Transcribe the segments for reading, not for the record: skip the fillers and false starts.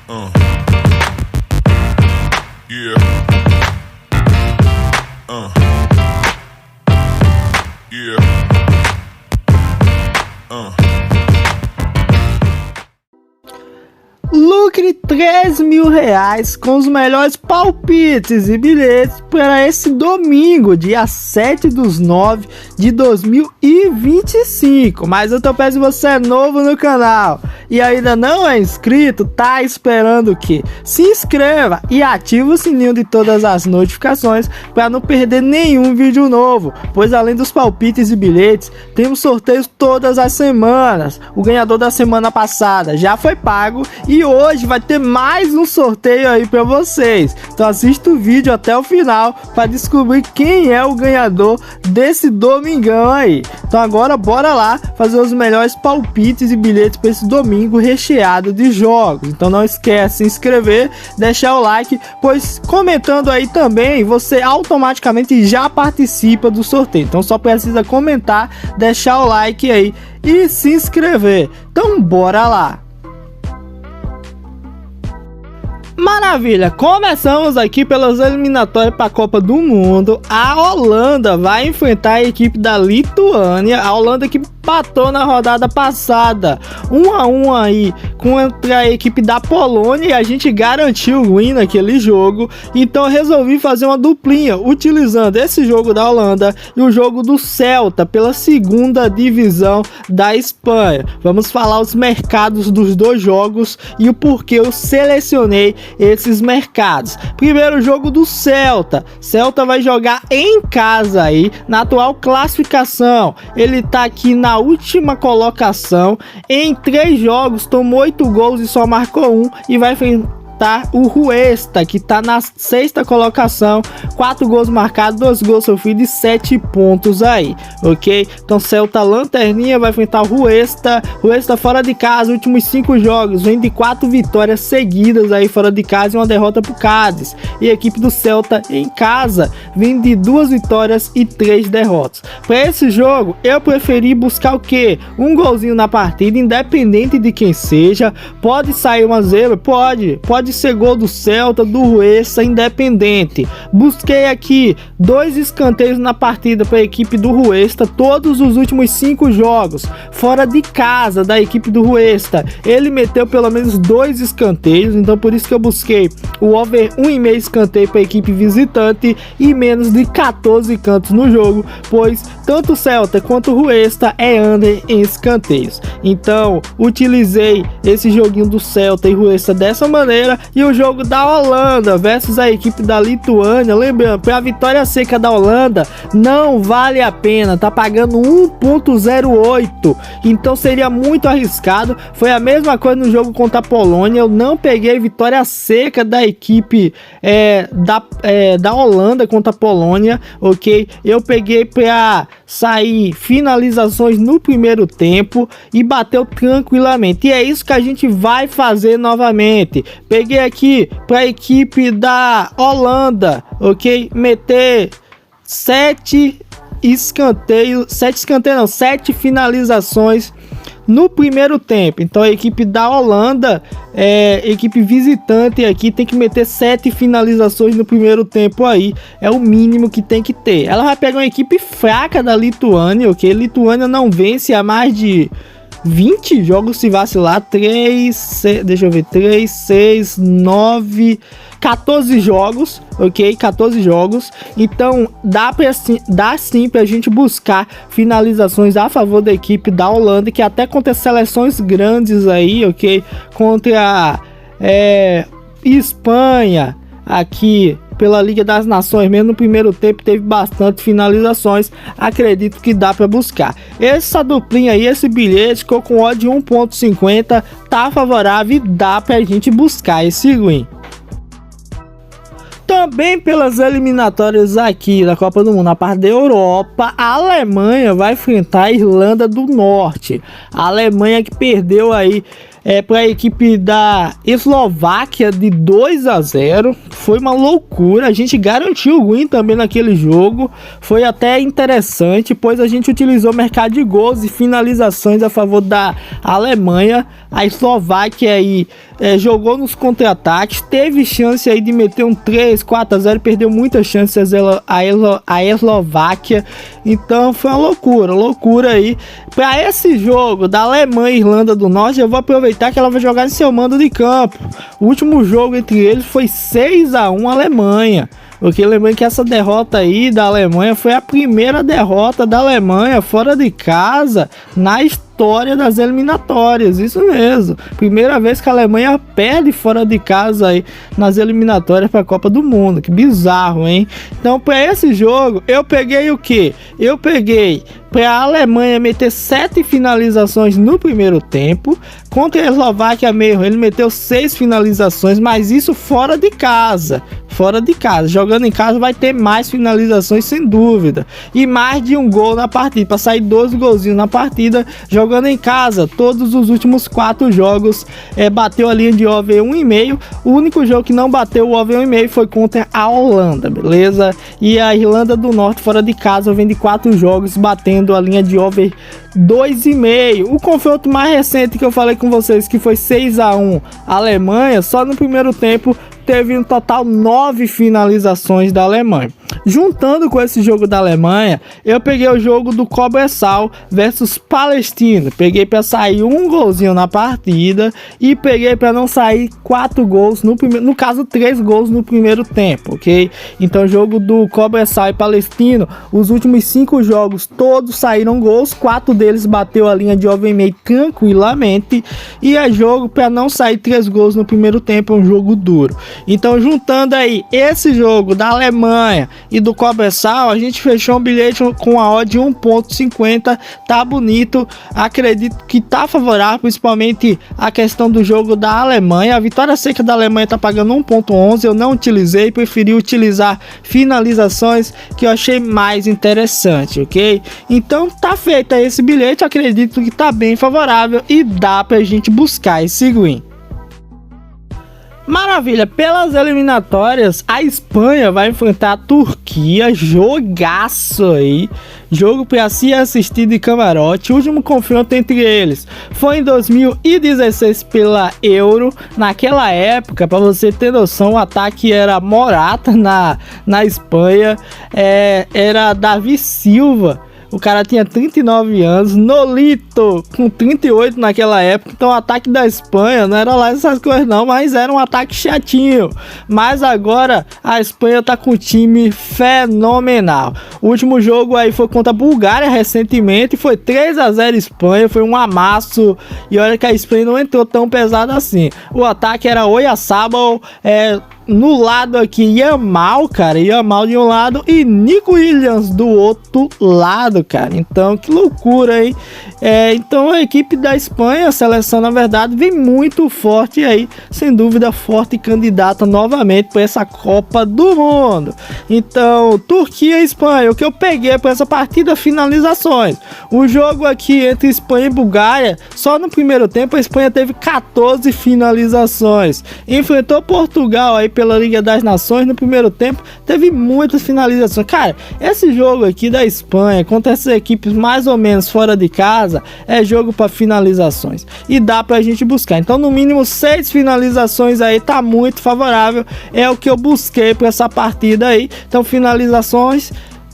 Yeah. Yeah. Lucre R$3.000 com os melhores palpites e bilhetes para esse domingo, dia 7/9 de 2025. Mas eu tô peço se você é novo no canal e ainda não é inscrito, tá esperando o quê? Se inscreva e ative o sininho de todas as notificações para não perder nenhum vídeo novo, pois além dos palpites e bilhetes, temos sorteios todas as semanas. O ganhador da semana passada já foi pago e hoje vai ter mais um sorteio aí para vocês. Então assista o vídeo até o final para descobrir quem é o ganhador desse domingão aí. Então agora bora lá fazer os melhores palpites e bilhetes para esse domingo recheado de jogos. Então não esquece de se inscrever, deixar o like, pois comentando aí também você automaticamente já participa do sorteio. Então só precisa comentar, deixar o like aí e se inscrever. Então bora lá. Maravilha, começamos aqui pelas eliminatórias para a Copa do Mundo. A Holanda vai enfrentar a equipe da Lituânia. A Holanda que empatou na rodada passada 1-1 aí contra a equipe da Polônia e a gente garantiu o win naquele jogo. Então eu resolvi fazer uma duplinha utilizando esse jogo da Holanda e o jogo do Celta pela segunda divisão da Espanha. Vamos falar os mercados dos dois jogos e o porquê eu selecionei esses mercados. Primeiro, jogo do Celta. Celta vai jogar em casa aí na atual classificação. Ele tá aqui na última colocação. Em 3 jogos tomou 8 gols e só marcou 1 e vai enfrentar o Huesca, que tá na 6ª colocação, 4 gols marcados, 2 gols sofridos e 7 pontos aí, ok? Então Celta lanterninha vai enfrentar o Huesca. Huesca fora de casa, últimos 5 jogos, vem de 4 vitórias seguidas aí fora de casa e uma derrota pro Cádiz. E a equipe do Celta em casa vem de 2 vitórias e 3 derrotas. Para esse jogo eu preferi buscar o que? Um golzinho na partida, independente de quem seja. Pode sair uma zebra? Pode ser gol do Celta, do Huesca, independente. Busquei aqui 2 escanteios na partida para a equipe do Huesca, todos os últimos 5 jogos fora de casa da equipe do Huesca. Ele meteu pelo menos 2 escanteios, então por isso que eu busquei o over 1,5 escanteio para a equipe visitante e menos de 14 cantos no jogo, pois tanto o Celta quanto o Huesca é under em escanteios. Então utilizei esse joguinho do Celta e Huesca dessa maneira. E o jogo da Holanda versus a equipe da Lituânia, lembrando, para a vitória seca da Holanda não vale a pena, tá pagando 1.08, então seria muito arriscado. Foi a mesma coisa no jogo contra a Polônia, eu não peguei vitória seca da equipe da Holanda contra a Polônia, ok? Eu peguei para sair finalizações no primeiro tempo e bateu tranquilamente, e é isso que a gente vai fazer novamente. Peguei aqui para a equipe da Holanda, ok? Meter 7 finalizações no primeiro tempo. Então a equipe da Holanda, equipe visitante aqui, tem que meter 7 finalizações no primeiro tempo aí. É o mínimo que tem que ter. Ela vai pegar uma equipe fraca da Lituânia, ok? Lituânia não vence há mais de 20 jogos, se vacilar. 3, 6, 9, 14 jogos, ok? 14 jogos. Então dá sim pra gente buscar finalizações a favor da equipe da Holanda, que até contra seleções grandes aí, ok? Contra Espanha, aqui pela Liga das Nações, mesmo no primeiro tempo teve bastante finalizações. Acredito que dá para buscar. Essa duplinha aí, esse bilhete ficou com odd de 1.50, tá favorável e dá pra gente buscar esse win. Também pelas eliminatórias aqui da Copa do Mundo, na parte da Europa, a Alemanha vai enfrentar a Irlanda do Norte. A Alemanha que perdeu aí para a equipe da Eslováquia de 2-0. Foi uma loucura, a gente garantiu o win também naquele jogo. Foi até interessante, pois a gente utilizou o mercado de gols e finalizações a favor da Alemanha. A Eslováquia aí jogou nos contra-ataques, teve chance aí de meter um 3-4-0, perdeu muitas chances a Eslováquia. Então foi uma loucura aí. Para esse jogo da Alemanha e Irlanda do Norte, eu vou aproveitar que ela vai jogar em seu mando de campo. O último jogo entre eles foi 6-1 Alemanha. Porque lembrando que essa derrota aí da Alemanha foi a primeira derrota da Alemanha fora de casa na história das eliminatórias, isso mesmo. Primeira vez que a Alemanha perde fora de casa aí nas eliminatórias para a Copa do Mundo. Que bizarro, hein? Então, para esse jogo, eu peguei o quê? Eu peguei para a Alemanha meter 7 finalizações no primeiro tempo. Contra a Eslováquia mesmo, ele meteu 6 finalizações, mas isso fora de casa. Fora de casa, jogando em casa vai ter mais finalizações sem dúvida, e mais de um gol na partida, para sair 12 golzinhos na partida. Jogando em casa, todos os últimos 4 jogos bateu a linha de over 1,5. O único jogo que não bateu o over 1,5 foi contra a Holanda, beleza? E a Irlanda do Norte fora de casa vem de 4 jogos batendo a linha de over 2,5. O confronto mais recente que eu falei com vocês, que foi 6-1 Alemanha, só no primeiro tempo teve um total 9 finalizações da Alemanha. Juntando com esse jogo da Alemanha, eu peguei o jogo do Cobressal versus Palestina. Peguei para sair um golzinho na partida e peguei para não sair 4 gols no primeiro, no caso 3 gols no primeiro tempo, ok? Então o jogo do Cobressal e Palestino, os últimos 5 jogos todos saíram gols, 4 deles bateu a linha de over meio tranquilamente, e é jogo para não sair 3 gols no primeiro tempo, é um jogo duro. Então, juntando aí esse jogo da Alemanha e do Cobressal, a gente fechou um bilhete com a odd de 1,50. Tá bonito, acredito que tá favorável, principalmente a questão do jogo da Alemanha. A vitória seca da Alemanha tá pagando 1,11. Eu não utilizei, preferi utilizar finalizações, que eu achei mais interessante, ok? Então tá feito aí esse bilhete, acredito que tá bem favorável e dá pra gente buscar esse win. Maravilha, pelas eliminatórias, a Espanha vai enfrentar a Turquia, jogaço aí, jogo para se assistir de camarote. O último confronto entre eles foi em 2016 pela Euro. Naquela época, para você ter noção, o ataque era Morata na Espanha, era Davi Silva. O cara tinha 39 anos, Nolito com 38 naquela época. Então o ataque da Espanha não era lá essas coisas não, mas era um ataque chatinho. Mas agora a Espanha tá com um time fenomenal. O último jogo aí foi contra a Bulgária recentemente, foi 3-0 Espanha, foi um amasso. E olha que a Espanha não entrou tão pesada assim. O ataque era Oyarzabal, no lado aqui Yamal, cara, Yamal de um lado e Nico Williams do outro lado, cara. Então que loucura, hein? Então a equipe da Espanha, a seleção na verdade, vem muito forte aí, sem dúvida forte candidata novamente para essa Copa do Mundo. Então Turquia e Espanha, o que eu peguei para essa partida, finalizações. O jogo aqui entre Espanha e Bulgária, só no primeiro tempo a Espanha teve 14 finalizações. Enfrentou Portugal aí pela Liga das Nações, no primeiro tempo teve muitas finalizações. Cara, esse jogo aqui da Espanha contra essas equipes mais ou menos fora de casa é jogo para finalizações e dá pra gente buscar. Então no mínimo 6 finalizações aí tá muito favorável, é o que eu busquei para essa partida aí. Então finalizações,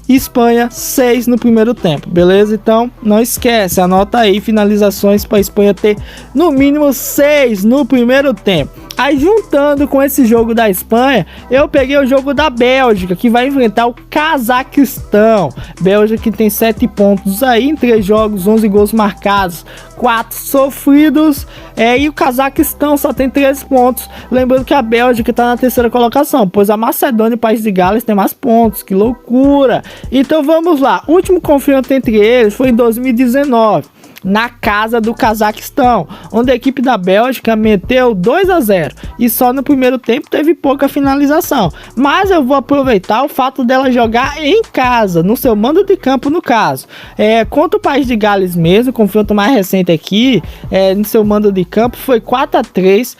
Espanha 6 no primeiro tempo, beleza? Então não esquece, anota aí, finalizações para Espanha ter no mínimo 6 no primeiro tempo. Aí juntando com esse jogo da Espanha, eu peguei o jogo da Bélgica, que vai enfrentar o Cazaquistão. Bélgica que tem 7 pontos aí em 3 jogos, 11 gols marcados, 4 sofridos, e o Cazaquistão só tem 13 pontos. Lembrando que a Bélgica está na terceira colocação, pois a Macedônia e o País de Gales tem mais pontos. Que loucura! Então vamos lá, o último confronto entre eles foi em 2019. na casa do Cazaquistão, onde a equipe da Bélgica meteu 2-0 e só no primeiro tempo teve pouca finalização. Mas eu vou aproveitar o fato dela jogar em casa, no seu mando de campo no caso. Contra o País de Gales mesmo, o confronto mais recente aqui, no seu mando de campo, foi 4-3,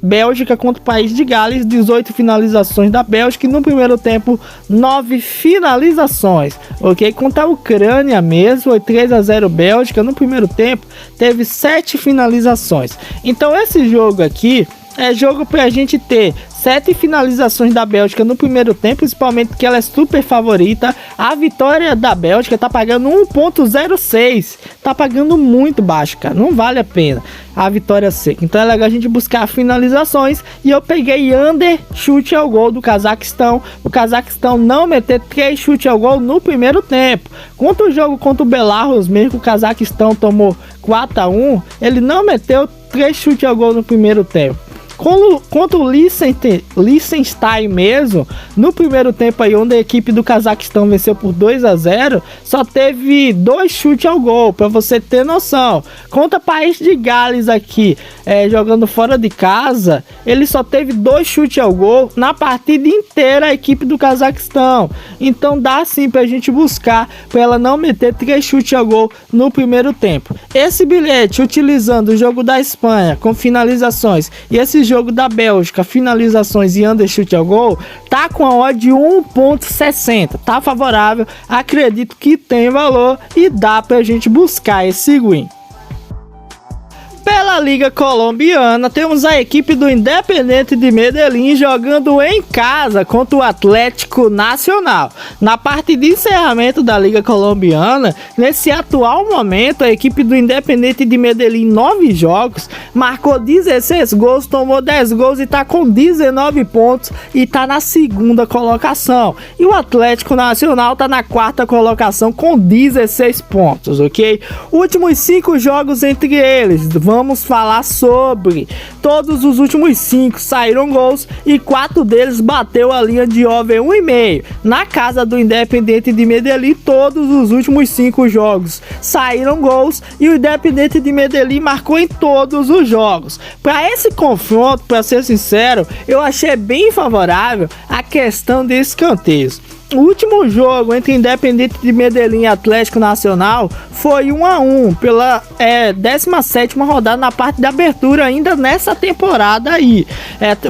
Bélgica contra o País de Gales, 18 finalizações da Bélgica e no primeiro tempo 9 finalizações, ok? Contra a Ucrânia mesmo, foi 3-0 Bélgica, no primeiro tempo teve 7 finalizações. Então esse jogo aqui é jogo pra gente ter 7 finalizações da Bélgica no primeiro tempo, principalmente porque ela é super favorita. A vitória da Bélgica tá pagando 1.06, tá pagando muito baixo, cara, não vale a pena a vitória seca. Então é legal a gente buscar finalizações e eu peguei under chute ao gol do Cazaquistão. O Cazaquistão não meter 3 chutes ao gol no primeiro tempo. Contra o jogo contra o Belarus mesmo, o Cazaquistão tomou 4-1, ele não meteu 3 chutes ao gol no primeiro tempo. Contra o Liechtenstein mesmo, no primeiro tempo aí, onde a equipe do Cazaquistão venceu por 2-0, só teve 2 chutes ao gol, para você ter noção. Contra o País de Gales aqui, jogando fora de casa, ele só teve 2 chutes ao gol na partida inteira, a equipe do Cazaquistão. Então dá sim pra gente buscar, para ela não meter 3 chutes ao gol no primeiro tempo. Esse bilhete, utilizando o jogo da Espanha com finalizações e esse jogo da Bélgica, finalizações e undershoot ao gol, tá com a odd de 1.60, tá favorável, acredito que tem valor e dá pra gente buscar esse win. Pela Liga Colombiana, temos a equipe do Independiente de Medellín jogando em casa contra o Atlético Nacional. Na parte de encerramento da Liga Colombiana, nesse atual momento, a equipe do Independiente de Medellín, 9 jogos, marcou 16 gols, tomou 10 gols e tá com 19 pontos e tá na segunda colocação. E o Atlético Nacional tá na quarta colocação com 16 pontos, ok? Últimos 5 jogos entre eles, vamos falar sobre todos os últimos 5 saíram gols e 4 deles bateu a linha de over 1,5. Na casa do Independiente de Medellín, todos os últimos 5 jogos saíram gols e o Independiente de Medellín marcou em todos os jogos. Para esse confronto, para ser sincero, eu achei bem favorável a questão de escanteios. O último jogo entre Independiente de Medellín e Atlético Nacional foi 1-1 pela 17ª rodada na parte de abertura ainda nessa temporada aí.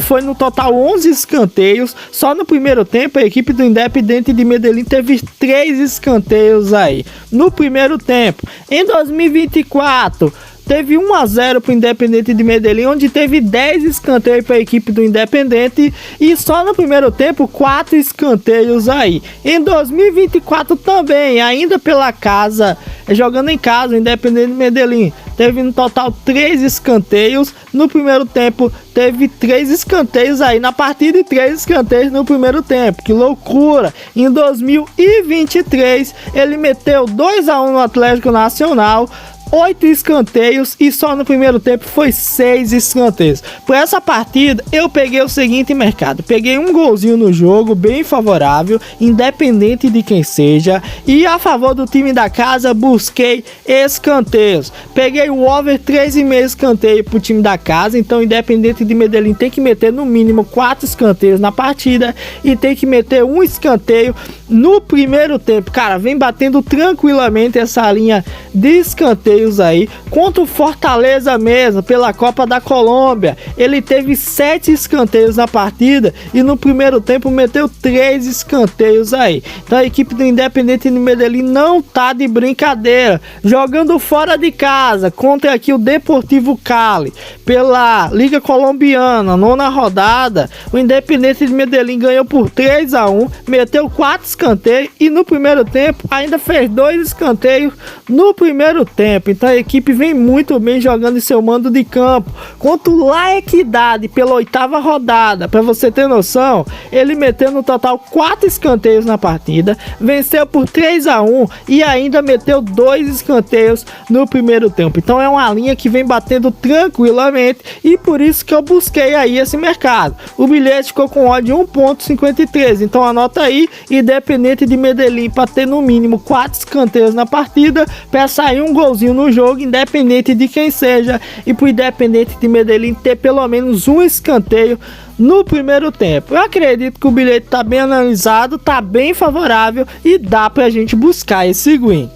Foi no total 11 escanteios. Só no primeiro tempo a equipe do Independiente de Medellín teve 3 escanteios aí no primeiro tempo. Em 2024 teve 1-0 para o Independiente de Medellín, onde teve 10 escanteios para a equipe do Independiente e só no primeiro tempo 4 escanteios aí. Em 2024 também, ainda pela casa, jogando em casa, o Independiente de Medellín teve no total 3 escanteios. No primeiro tempo teve 3 escanteios aí na partida e 3 escanteios no primeiro tempo. Que loucura! Em 2023 ele meteu 2-1 no Atlético Nacional, 8 escanteios e só no primeiro tempo foi 6 escanteios. Por essa partida eu peguei o seguinte mercado, peguei um golzinho no jogo bem favorável, independente de quem seja, e a favor do time da casa busquei escanteios. Peguei o over 3,5 escanteio pro time da casa, então Independiente de Medellín tem que meter no mínimo 4 escanteios na partida e tem que meter um escanteio no primeiro tempo. Cara, vem batendo tranquilamente essa linha de escanteio aí. Contra o Fortaleza mesmo, pela Copa da Colômbia, ele teve 7 escanteios na partida e no primeiro tempo meteu 3 escanteios aí. Então a equipe do Independiente de Medellín não tá de brincadeira, jogando fora de casa contra aqui o Deportivo Cali pela Liga Colombiana, 9ª rodada. O Independiente de Medellín ganhou por 3-1, meteu 4 escanteios e no primeiro tempo ainda fez 2 escanteios no primeiro tempo. Então a equipe vem muito bem jogando em seu mando de campo. Contra o La Equidad pela 8ª rodada, para você ter noção, ele meteu no total 4 escanteios na partida, venceu por 3-1 e ainda meteu 2 escanteios no primeiro tempo. Então é uma linha que vem batendo tranquilamente e por isso que eu busquei aí esse mercado. O bilhete ficou com odd de 1.53, então anota aí, Independiente de Medellín para ter no mínimo 4 escanteios na partida, para sair um golzinho no jogo, independente de quem seja, e pro Independente de Medellín ter pelo menos um escanteio no primeiro tempo. Eu acredito que o bilhete tá bem analisado, tá bem favorável e dá pra gente buscar esse win.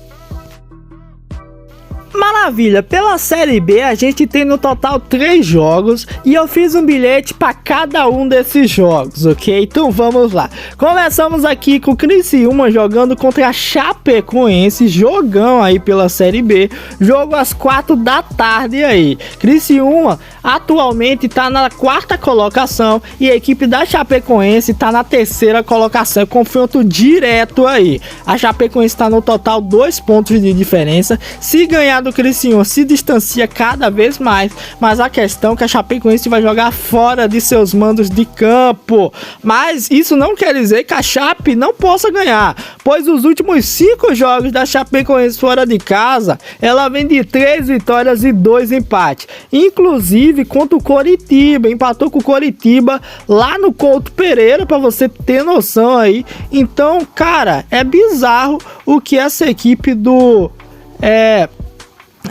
Maravilha, pela Série B a gente tem no total 3 jogos e eu fiz um bilhete para cada um desses jogos, ok? Então vamos lá. Começamos aqui com o Criciúma jogando contra a Chapecoense, jogão aí pela Série B, jogo às 4 da tarde aí. Criciúma atualmente tá na 4ª colocação e a equipe da Chapecoense tá na 3ª colocação, confronto direto aí. A Chapecoense tá no total 2 pontos de diferença, se ganhar do Criciúma se distancia cada vez mais, mas a questão é que a Chapecoense vai jogar fora de seus mandos de campo, mas isso não quer dizer que a Chape não possa ganhar, pois os últimos 5 jogos da Chapecoense fora de casa, ela vem de 3 vitórias e 2 empates, inclusive contra o Coritiba, empatou com o Coritiba lá no Couto Pereira, para você ter noção aí. Então, cara, é bizarro o que essa equipe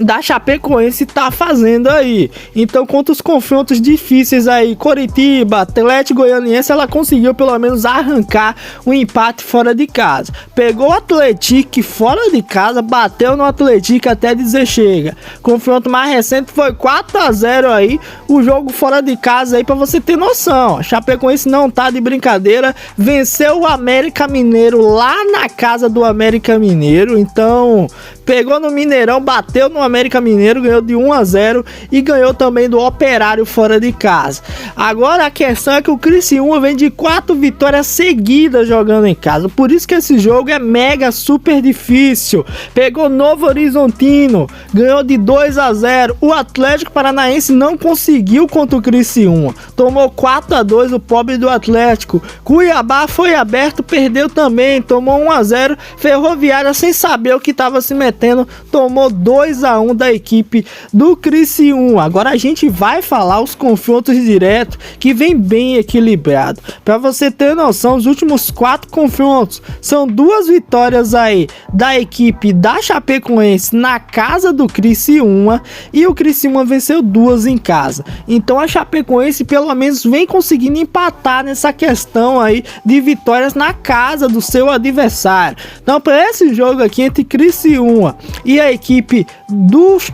da Chapecoense tá fazendo aí. Então, contra os confrontos difíceis aí, Coritiba, Atlético Goianiense, ela conseguiu pelo menos arrancar um empate fora de casa. Pegou o Atlético fora de casa, bateu no Atlético até dizer chega. Confronto mais recente foi 4-0 aí, o jogo fora de casa aí, pra você ter noção. A Chapecoense não tá de brincadeira, venceu o América Mineiro lá na casa do América Mineiro, então pegou no Mineirão, bateu no América Mineiro, ganhou de 1-0 e ganhou também do Operário fora de casa. Agora a questão é que o Criciúma vem de 4 vitórias seguidas jogando em casa, por isso que esse jogo é mega super difícil. Pegou Novo Horizontino, ganhou de 2-0. O Atlético Paranaense não conseguiu contra o Criciúma, tomou 4-2 o pobre do Atlético. Cuiabá foi aberto, perdeu também, tomou 1-0. Ferroviária, sem saber o que estava se metendo, tomou 2-1 da equipe do Criciúma. Agora a gente vai falar os confrontos diretos, que vem bem equilibrado. Para você ter noção, os últimos 4 confrontos são 2 vitórias aí da equipe da Chapecoense na casa do Criciúma e o Criciúma venceu 2 em casa. Então a Chapecoense pelo menos vem conseguindo empatar nessa questão aí de vitórias na casa do seu adversário. Então, para esse jogo aqui entre Criciúma e a equipe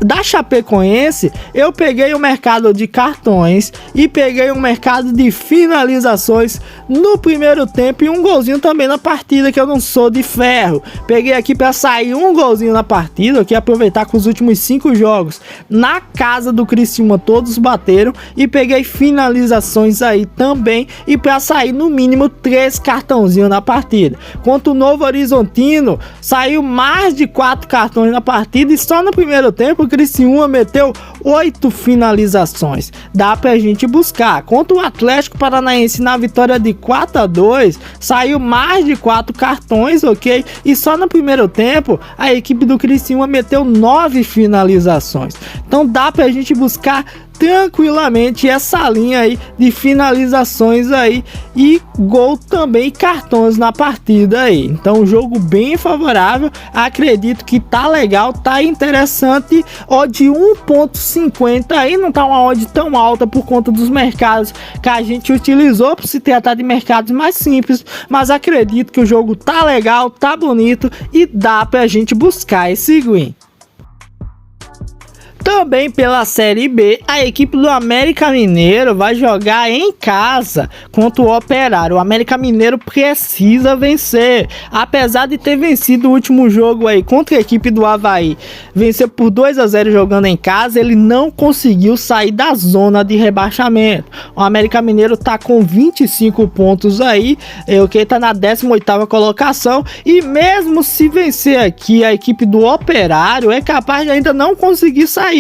da Chapecoense, eu peguei o mercado de cartões e peguei um mercado de finalizações no primeiro tempo e um golzinho também na partida, que eu não sou de ferro. Peguei aqui para sair um golzinho na partida, que aproveitar que os últimos 5 jogos na casa do Criciúma todos bateram, e peguei finalizações aí também e para sair no mínimo 3 cartãozinhos na partida. Quanto o Novo Horizontino, saiu mais de 4 cartões na partida e só no primeiro tempo o Criciúma meteu 8 finalizações. Dá pra gente buscar. Contra o Atlético Paranaense na vitória de 4-2, saiu mais de 4 cartões, ok? E só no primeiro tempo a equipe do Criciúma meteu 9 finalizações. Então dá pra gente buscar tranquilamente essa linha aí de finalizações aí e gol também, cartões na partida aí. Então jogo bem favorável, acredito que tá legal, tá interessante. Odd 1.50 aí, não tá uma odd tão alta por conta dos mercados que a gente utilizou, por se tratar de mercados mais simples, mas acredito que o jogo tá legal, tá bonito e dá pra gente buscar esse win. Também pela Série B, a equipe do América Mineiro vai jogar em casa contra o Operário. O América Mineiro precisa vencer, apesar de ter vencido o último jogo aí contra a equipe do Avaí, venceu por 2-0 jogando em casa, ele não conseguiu sair da zona de rebaixamento. O América Mineiro tá com 25 pontos aí, que tá na 18ª colocação, e mesmo se vencer aqui a equipe do Operário, é capaz de ainda não conseguir sair,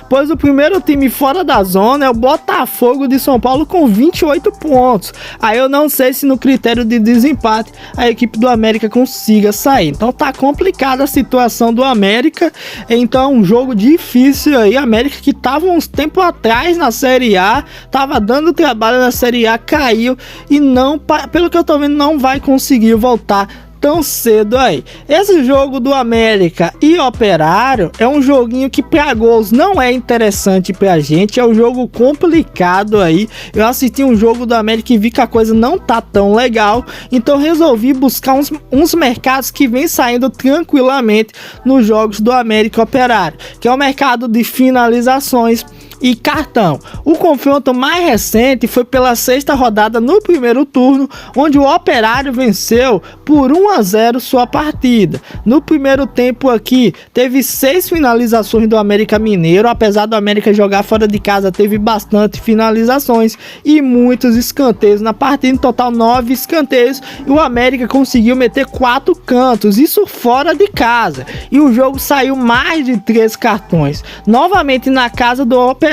pois o primeiro time fora da zona é o Botafogo de São Paulo com 28 pontos. Aí eu não sei se no critério de desempate a equipe do América consiga sair. Então tá complicada a situação do América. Então é um jogo difícil aí. A América, que tava uns tempos atrás na Série A, tava dando trabalho na Série A, caiu e não, pelo que eu tô vendo, não vai conseguir voltar tão cedo aí. Esse jogo do América e Operário é um joguinho que pra gols não é interessante pra gente, é um jogo complicado aí. Eu assisti um jogo do América e vi que a coisa não tá tão legal, então resolvi buscar uns mercados que vem saindo tranquilamente nos jogos do América e Operário, que é o mercado de finalizações e cartão. O confronto mais recente foi pela sexta rodada no primeiro turno, onde o Operário venceu por 1-0 sua partida. No primeiro tempo aqui, teve 6 finalizações do América Mineiro, apesar do América jogar fora de casa, teve bastante finalizações e muitos escanteios na partida, em total 9 escanteios, e o América conseguiu meter 4 cantos, isso fora de casa, e o jogo saiu mais de 3 cartões, novamente na casa do Operário.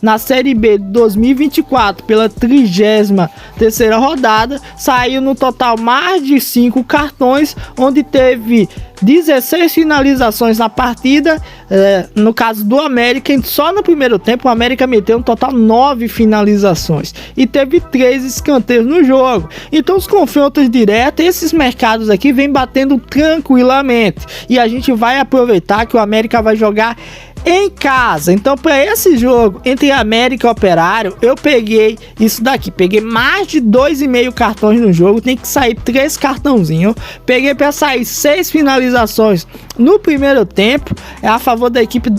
Na Série B de 2024, pela 33ª rodada, saiu no total mais de 5 cartões, onde teve 16 finalizações na partida. No caso do América, só no primeiro tempo o América meteu um total 9 finalizações e teve 3 escanteios no jogo. Então os confrontos diretos, esses mercados aqui vem batendo tranquilamente, e a gente vai aproveitar que o América vai jogar em casa. Então, para esse jogo entre América e Operário, eu peguei isso daqui, peguei mais de 2,5 cartões no jogo, tem que sair 3 cartãozinhos. Peguei para sair 6 finalizações no primeiro tempo, é a favor da equipe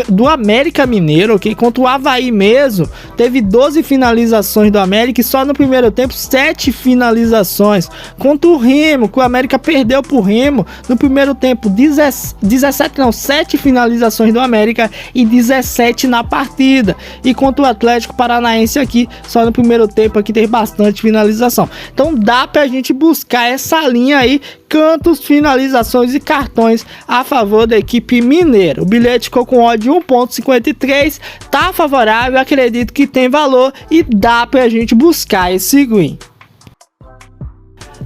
do América Mineiro, ok? Contra o Avaí mesmo, teve 12 finalizações do América e só no primeiro tempo 7 finalizações. Contra o Remo, que o América perdeu pro Remo, no primeiro tempo 7 finalizações do América e 17 na partida. E contra o Atlético Paranaense aqui, só no primeiro tempo aqui teve bastante finalização. Então dá pra gente buscar essa linha aí, cantos, finalizações e cartões a favor da equipe mineira. O bilhete ficou com odd 1.53, tá favorável, acredito que tem valor e dá pra gente buscar esse win.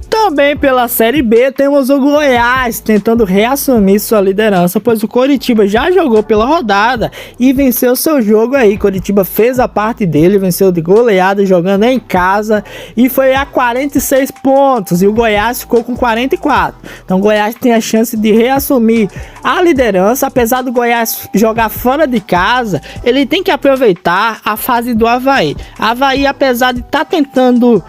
Também pela Série B temos o Goiás tentando reassumir sua liderança, pois o Coritiba já jogou pela rodada e venceu seu jogo aí. Coritiba fez a parte dele, venceu de goleada jogando em casa e foi a 46 pontos, e o Goiás ficou com 44. Então o Goiás tem a chance de reassumir a liderança. Apesar do Goiás jogar fora de casa, ele tem que aproveitar a fase do Avaí. Avaí, apesar de estar tentando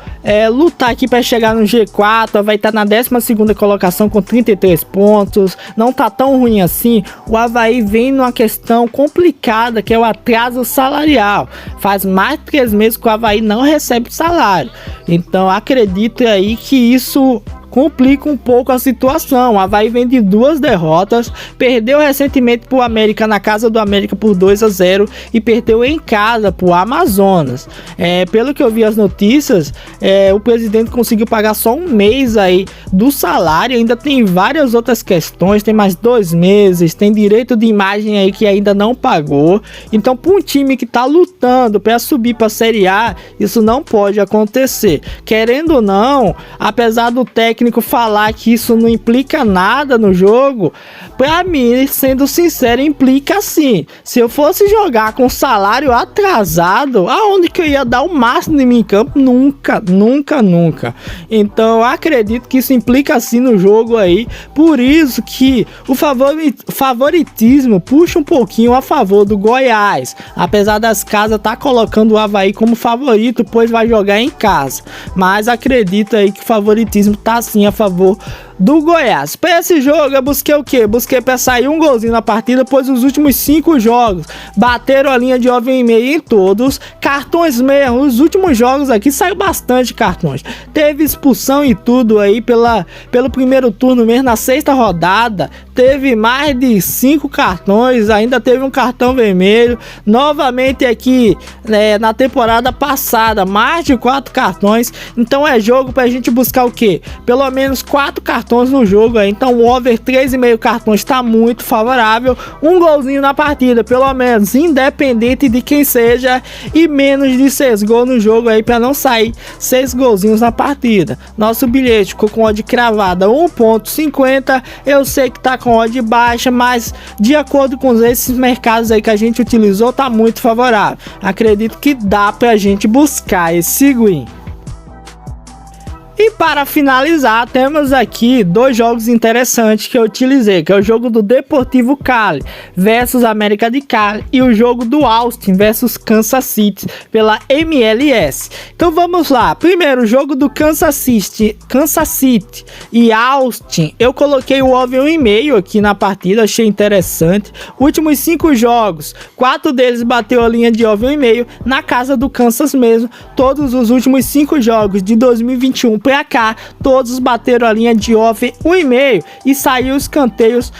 lutar aqui para chegar no G4, vai estar na 12ª colocação com 33 pontos, não tá tão ruim assim. O Avaí vem numa questão complicada, que é o atraso salarial. Faz mais de 3 meses que o Avaí não recebe salário, então acredito aí que isso complica um pouco a situação. O Avaí vem de 2 derrotas, perdeu recentemente para o América na casa do América por 2-0 e perdeu em casa para o Amazonas. Pelo que eu vi as notícias, o presidente conseguiu pagar só um mês aí do salário, ainda tem várias outras questões, tem mais 2 meses, tem direito de imagem aí que ainda não pagou. Então, para um time que está lutando para subir para a Série A, isso não pode acontecer. Querendo ou não, apesar do técnico falar que isso não implica nada no jogo, pra mim, sendo sincero, implica sim. Se eu fosse jogar com salário atrasado, aonde que eu ia dar o máximo em mim em campo? Nunca. Então eu acredito que isso implica sim no jogo aí. Por isso que o favoritismo puxa um pouquinho a favor do Goiás, apesar das casas tá colocando o Avaí como favorito, pois vai jogar em casa. Mas acredito aí que o favoritismo tá sim a favor do Goiás. Para esse jogo eu busquei o quê? Busquei para sair um golzinho na partida, pois os últimos 5 jogos bateram a linha de over e meio em todos. Cartões mesmo, os últimos jogos aqui saiu bastante cartões. Teve expulsão e tudo aí pelo primeiro turno mesmo, na 6ª rodada. Teve mais de 5 cartões, ainda teve um cartão vermelho. Novamente aqui, na temporada passada, mais de 4 cartões. Então é jogo pra gente buscar o quê? Pelo menos 4 cartões no jogo aí. Então o over 3,5 cartões está muito favorável. Um golzinho na partida, pelo menos, independente de quem seja, e menos de 6 gols no jogo aí, para não sair 6 golzinhos na partida. Nosso bilhete ficou com odd cravada 1.50. Eu sei que tá com odd baixa, mas de acordo com esses mercados aí que a gente utilizou, tá muito favorável. Acredito que dá pra gente buscar esse win. E para finalizar, temos aqui dois jogos interessantes que eu utilizei, que é o jogo do Deportivo Cali versus América de Cali e o jogo do Austin versus Kansas City pela MLS. Então vamos lá. Primeiro, o jogo do Kansas City e Austin. Eu coloquei o over 1,5 aqui na partida, achei interessante. Últimos 5 jogos, 4 deles bateu a linha de over 1,5 na casa do Kansas mesmo. Todos os últimos 5 jogos de 2021 pra cá, todos bateram a linha de over 1,5 e saiu os escanteios,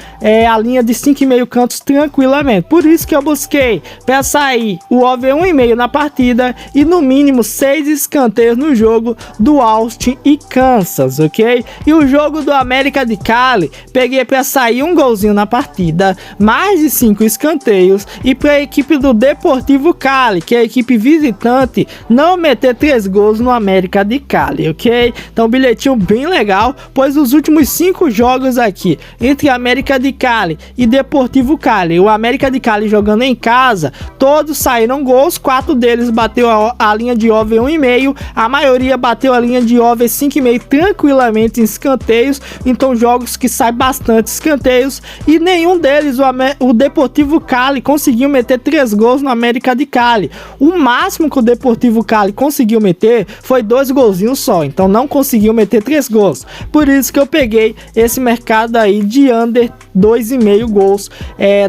a linha de 5,5 cantos tranquilamente. Por isso que eu busquei para sair o over 1,5 na partida e no mínimo 6 escanteios no jogo do Austin e Kansas, ok? E o jogo do América de Cali, peguei para sair um golzinho na partida, mais de 5 escanteios e para a equipe do Deportivo Cali, que é a equipe visitante, não meter 3 gols no América de Cali, ok? Então bilhetinho bem legal, pois os últimos 5 jogos aqui entre América de Cali e Deportivo Cali, o América de Cali jogando em casa, todos saíram gols, 4 deles bateu a linha de over 1,5, a maioria bateu a linha de over 5,5 tranquilamente em escanteios. Então jogos que saem bastante escanteios e nenhum deles o Deportivo Cali conseguiu meter 3 gols no América de Cali. O máximo que o Deportivo Cali conseguiu meter foi 2 golzinhos só, então não conseguiu meter 3 gols. Por isso que eu peguei esse mercado aí de under 2,5 gols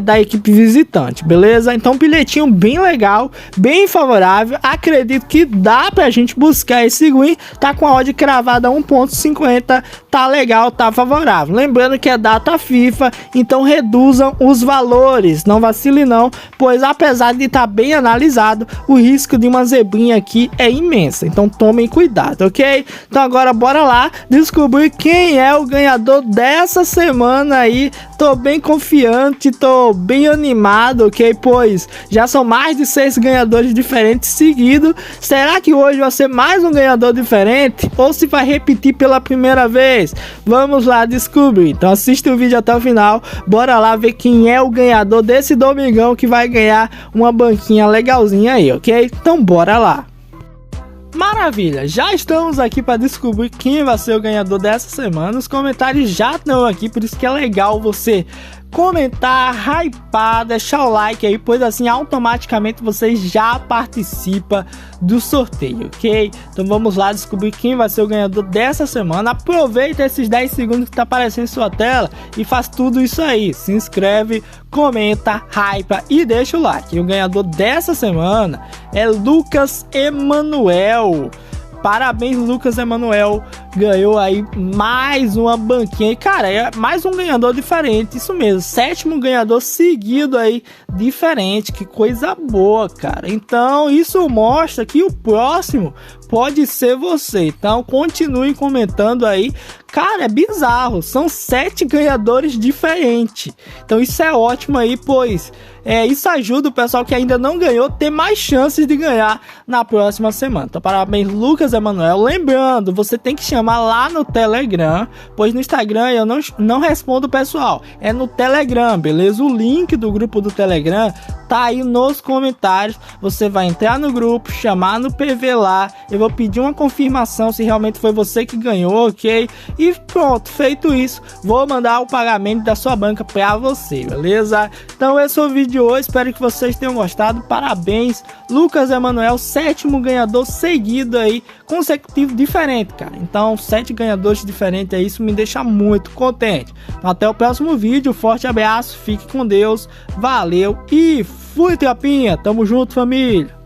da equipe visitante, beleza? Então bilhetinho bem legal, bem favorável. Acredito que dá pra gente buscar esse win, tá com a odd cravada 1,50, tá legal, tá favorável. Lembrando que é data FIFA, então reduzam os valores, não vacile não, pois apesar de estar bem analisado, o risco de uma zebrinha aqui é imensa, então tomem cuidado, ok? Então agora bora lá descobrir quem é o ganhador dessa semana aí. Tô bem confiante, tô bem animado, ok? Pois já são mais de 6 ganhadores diferentes seguidos. Será que hoje vai ser mais um ganhador diferente? Ou se vai repetir pela primeira vez? Vamos lá descobrir. Então assista o vídeo até o final. Bora lá ver quem é o ganhador desse domingão que vai ganhar uma banquinha legalzinha aí, ok? Então bora lá. Maravilha, já estamos aqui para descobrir quem vai ser o ganhador dessa semana. Os comentários já estão aqui, por isso que é legal você comentar, hypar, deixar o like aí, pois assim automaticamente você já participa do sorteio, ok? Então vamos lá descobrir quem vai ser o ganhador dessa semana. Aproveita esses 10 segundos que tá aparecendo em sua tela e faz tudo isso aí. Se inscreve, comenta, hypa e deixa o like. E o ganhador dessa semana é Lucas Emanuel. Parabéns, Lucas Emanuel, ganhou aí mais uma banquinha. E cara, é mais um ganhador diferente, isso mesmo, 7º ganhador seguido aí, diferente, que coisa boa, cara. Então isso mostra que o próximo pode ser você, então continue comentando aí. Cara, é bizarro, são 7 ganhadores diferentes, então isso é ótimo aí, pois isso ajuda o pessoal que ainda não ganhou a ter mais chances de ganhar na próxima semana. Então parabéns, Lucas Emanuel. Lembrando, você tem que chamar lá no Telegram, pois no Instagram eu não respondo o pessoal, é no Telegram, beleza? O link do grupo do Telegram tá aí nos comentários. Você vai entrar no grupo, chamar no PV lá, eu vou pedir uma confirmação se realmente foi você que ganhou, ok? E pronto, feito isso, vou mandar o pagamento da sua banca para você, beleza? Então esse é o vídeo de hoje, espero que vocês tenham gostado. Parabéns, Lucas Emanuel, 7º ganhador seguido aí, consecutivo diferente, cara. Então 7 ganhadores diferentes aí, isso me deixa muito contente. Então, até o próximo vídeo, forte abraço, fique com Deus, valeu e fui, tropinha, tamo junto, família.